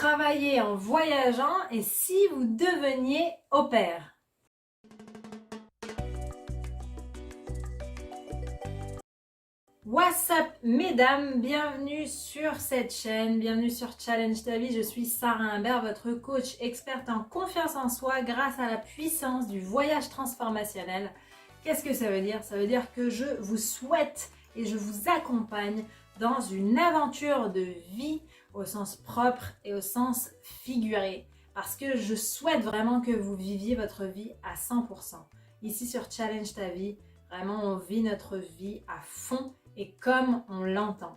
travailler en voyageant et si vous deveniez au pair? What's up mesdames, bienvenue sur cette chaîne, bienvenue sur Challenge ta vie, je suis Sarah Imbert, votre coach experte en confiance en soi grâce à la puissance du voyage transformationnel. Qu'est-ce que ça veut dire? Ça veut dire que je vous souhaite et je vous accompagne dans une aventure de vie au sens propre et au sens figuré. Parce que je souhaite vraiment que vous viviez votre vie à 100%. Ici sur Challenge ta vie, vraiment on vit notre vie à fond et comme on l'entend.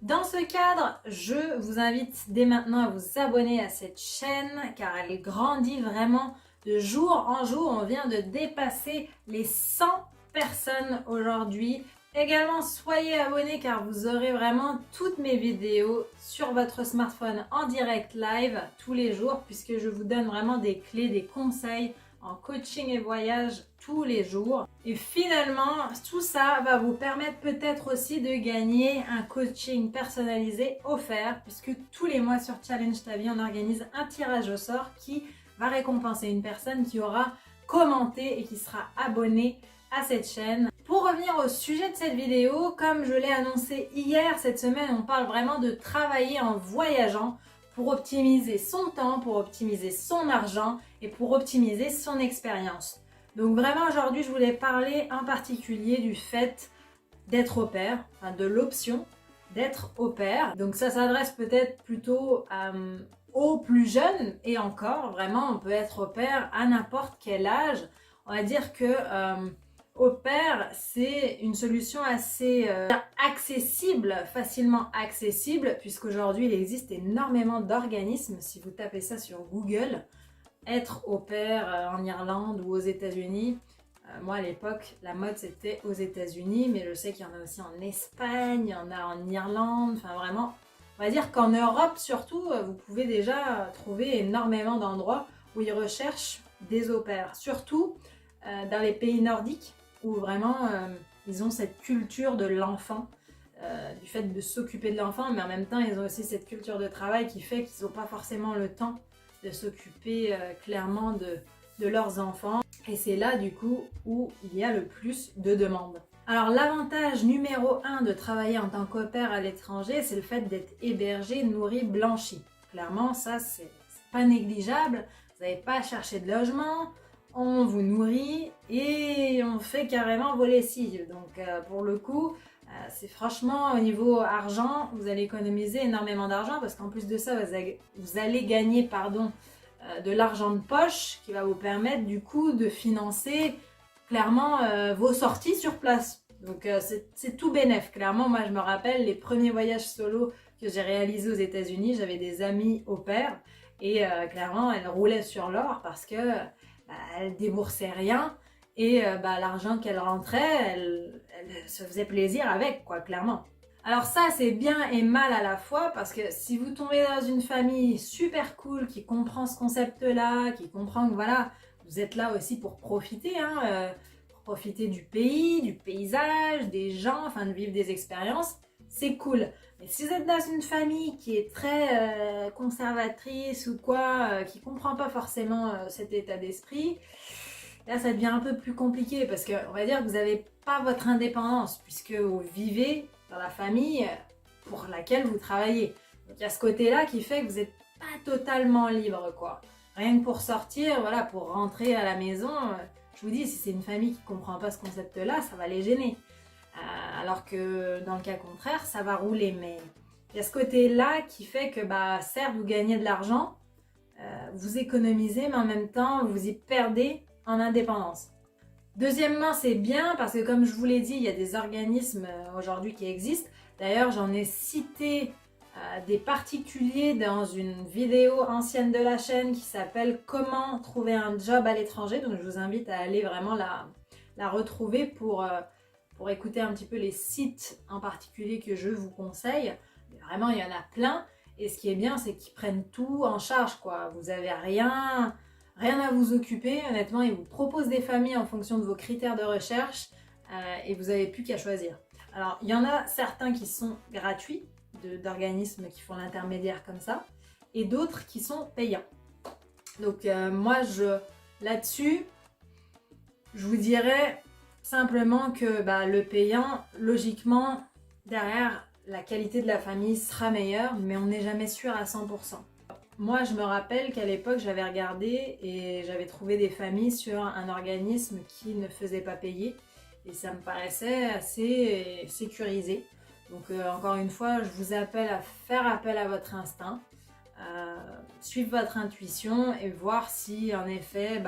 Dans ce cadre, je vous invite dès maintenant à vous abonner à cette chaîne car elle grandit vraiment de jour en jour. On vient de dépasser les 100 personnes aujourd'hui. Également, soyez abonnés car vous aurez vraiment toutes mes vidéos sur votre smartphone en direct live tous les jours puisque je vous donne vraiment des clés, des conseils en coaching et voyage tous les jours. Et finalement, tout ça va vous permettre peut-être aussi de gagner un coaching personnalisé offert puisque tous les mois sur Challenge ta vie, on organise un tirage au sort qui va récompenser une personne qui aura commenté et qui sera abonnée à cette chaîne. Pour revenir au sujet de cette vidéo, comme je l'ai annoncé hier, cette semaine, on parle vraiment de travailler en voyageant pour optimiser son temps, pour optimiser son argent et pour optimiser son expérience. Donc vraiment aujourd'hui, je voulais parler en particulier du fait d'être au pair, enfin de l'option d'être au pair. Donc ça s'adresse peut-être plutôt aux plus jeunes et encore, vraiment, on peut être au pair à n'importe quel âge. On va dire que au pair, c'est une solution assez accessible, facilement accessible, puisqu'aujourd'hui il existe énormément d'organismes. Si vous tapez ça sur Google, être au pair en Irlande ou aux États-Unis, moi à l'époque la mode c'était aux États-Unis, mais je sais qu'il y en a aussi en Espagne, il y en a en Irlande, enfin vraiment, on va dire qu'en Europe surtout, vous pouvez déjà trouver énormément d'endroits où ils recherchent des au pairs, surtout dans les pays nordiques, où vraiment ils ont cette culture de l'enfant, du fait de s'occuper de l'enfant, mais en même temps ils ont aussi cette culture de travail qui fait qu'ils n'ont pas forcément le temps de s'occuper clairement de leurs enfants. Et c'est là du coup où il y a le plus de demandes. Alors l'avantage numéro 1 de travailler en tant qu'au pair à l'étranger, c'est le fait d'être hébergé, nourri, blanchi. Clairement ça c'est pas négligeable, vous n'avez pas à chercher de logement, on vous nourrit et on fait carrément vos lessives. Donc pour le coup, c'est franchement au niveau argent, vous allez économiser énormément d'argent parce qu'en plus de ça, vous allez gagner de l'argent de poche qui va vous permettre du coup de financer clairement vos sorties sur place. Donc c'est tout bénef. Clairement, moi je me rappelle les premiers voyages solo que j'ai réalisés aux États-Unis, j'avais des amis au pair et clairement elles roulaient sur l'or parce que elle débourssait rien et l'argent qu'elle rentrait, elle se faisait plaisir avec, quoi, clairement. Alors ça, c'est bien et mal à la fois parce que si vous tombez dans une famille super cool qui comprend ce concept-là, qui comprend que voilà, vous êtes là aussi pour profiter, pour profiter du pays, du paysage, des gens, enfin de vivre des expériences, c'est cool. Mais si vous êtes dans une famille qui est très conservatrice ou quoi, qui comprend pas forcément cet état d'esprit, là ça devient un peu plus compliqué parce qu'on va dire que vous n'avez pas votre indépendance puisque vous vivez dans la famille pour laquelle vous travaillez. Donc il y a ce côté-là qui fait que vous n'êtes pas totalement libre, quoi. Rien que pour sortir, voilà, pour rentrer à la maison, je vous dis, si c'est une famille qui ne comprend pas ce concept-là, ça va les gêner. Alors que dans le cas contraire, ça va rouler. Mais il y a ce côté-là qui fait que, certes, vous gagnez de l'argent, vous économisez, mais en même temps, vous y perdez en indépendance. Deuxièmement, c'est bien parce que, comme je vous l'ai dit, il y a des organismes aujourd'hui qui existent. D'ailleurs, j'en ai cité des particuliers dans une vidéo ancienne de la chaîne qui s'appelle « Comment trouver un job à l'étranger ». Donc, je vous invite à aller vraiment la retrouver pour écouter un petit peu les sites en particulier que je vous conseille. Mais vraiment, il y en a plein. Et ce qui est bien, c'est qu'ils prennent tout en charge, quoi. Vous n'avez rien à vous occuper. Honnêtement, ils vous proposent des familles en fonction de vos critères de recherche et vous n'avez plus qu'à choisir. Alors, il y en a certains qui sont gratuits, d'organismes qui font l'intermédiaire comme ça. et d'autres qui sont payants. Donc moi, là-dessus, je vous dirais simplement que le payant, logiquement, derrière, la qualité de la famille sera meilleure, mais on n'est jamais sûr à 100%. Moi, je me rappelle qu'à l'époque, j'avais regardé et j'avais trouvé des familles sur un organisme qui ne faisait pas payer. Et ça me paraissait assez sécurisé. Donc encore une fois, je vous appelle à faire appel à votre instinct, suivre votre intuition et voir si en effet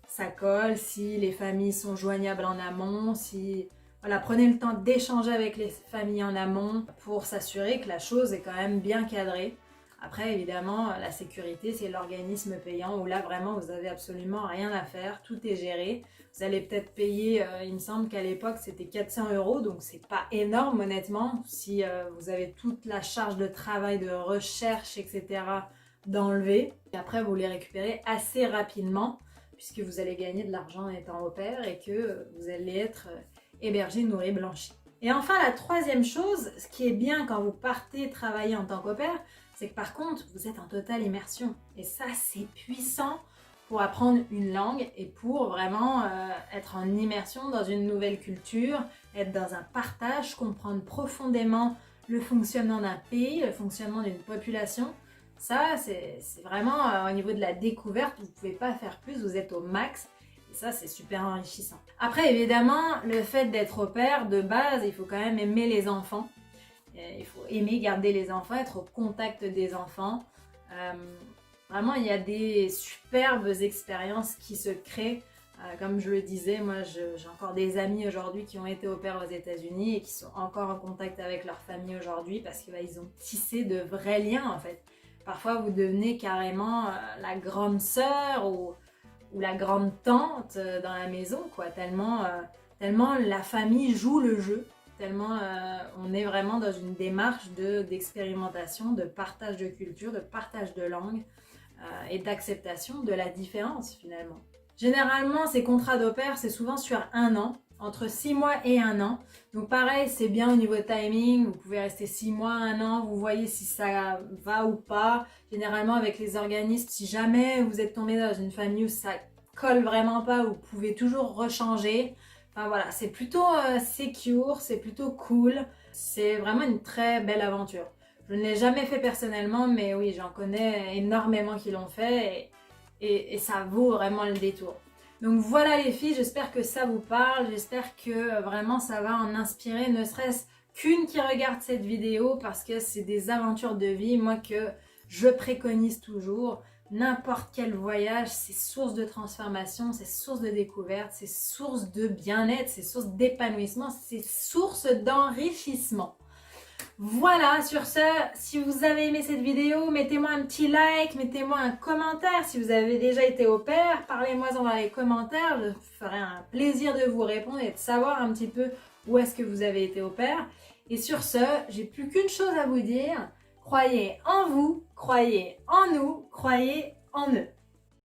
ça colle, si les familles sont joignables en amont, si... Voilà, prenez le temps d'échanger avec les familles en amont pour s'assurer que la chose est quand même bien cadrée. Après, évidemment, la sécurité, c'est l'organisme payant où là, vraiment, vous n'avez absolument rien à faire. Tout est géré. Vous allez peut-être payer, il me semble qu'à l'époque, c'était 400 €. Donc, c'est pas énorme, honnêtement. Si vous avez toute la charge de travail, de recherche, etc., d'enlever. Et après, vous les récupérez assez rapidement puisque vous allez gagner de l'argent en étant au pair et que vous allez être hébergé, nourri, blanchi. Et enfin, la troisième chose, ce qui est bien quand vous partez travailler en tant qu'au pair, c'est que par contre, vous êtes en totale immersion. Et ça, c'est puissant pour apprendre une langue et pour vraiment être en immersion dans une nouvelle culture, être dans un partage, comprendre profondément le fonctionnement d'un pays, le fonctionnement d'une population. Ça, c'est vraiment au niveau de la découverte, vous ne pouvez pas faire plus, vous êtes au max. Et ça, c'est super enrichissant. Après, évidemment, le fait d'être au pair, de base, il faut quand même aimer les enfants. Il faut aimer garder les enfants, être au contact des enfants. Vraiment, il y a des superbes expériences qui se créent. Comme je le disais, moi, j'ai encore des amis aujourd'hui qui ont été au pair aux États-Unis et qui sont encore en contact avec leur famille aujourd'hui parce qu'ils ont tissé de vrais liens, en fait. Parfois, vous devenez carrément la grande sœur ou la grande tante dans la maison, quoi. Tellement la famille joue le jeu. Tellement on est vraiment dans une démarche d'expérimentation, de partage de culture, de partage de langue et d'acceptation de la différence finalement. Généralement, ces contrats d'au pair, c'est souvent sur 1 an, entre 6 mois et 1 an. Donc pareil, c'est bien au niveau timing, vous pouvez rester 6 mois, 1 an, vous voyez si ça va ou pas. Généralement avec les organismes, si jamais vous êtes tombé dans une famille où ça colle vraiment pas, vous pouvez toujours rechanger. Enfin voilà, c'est plutôt secure, c'est plutôt cool. C'est vraiment une très belle aventure. Je ne l'ai jamais fait personnellement, mais oui, j'en connais énormément qui l'ont fait et ça vaut vraiment le détour. Donc voilà les filles, j'espère que ça vous parle, j'espère que vraiment ça va en inspirer, ne serait-ce qu'une qui regarde cette vidéo parce que c'est des aventures de vie, moi que je préconise toujours. N'importe quel voyage, c'est source de transformation, c'est source de découverte, c'est source de bien-être, c'est source d'épanouissement, c'est source d'enrichissement. Voilà, sur ce, si vous avez aimé cette vidéo, mettez-moi un petit like, mettez-moi un commentaire. Si vous avez déjà été au pair, parlez-moi dans les commentaires, je ferai un plaisir de vous répondre et de savoir un petit peu où est-ce que vous avez été au pair. Et sur ce, j'ai plus qu'une chose à vous dire. Croyez en vous, croyez en nous, croyez en eux.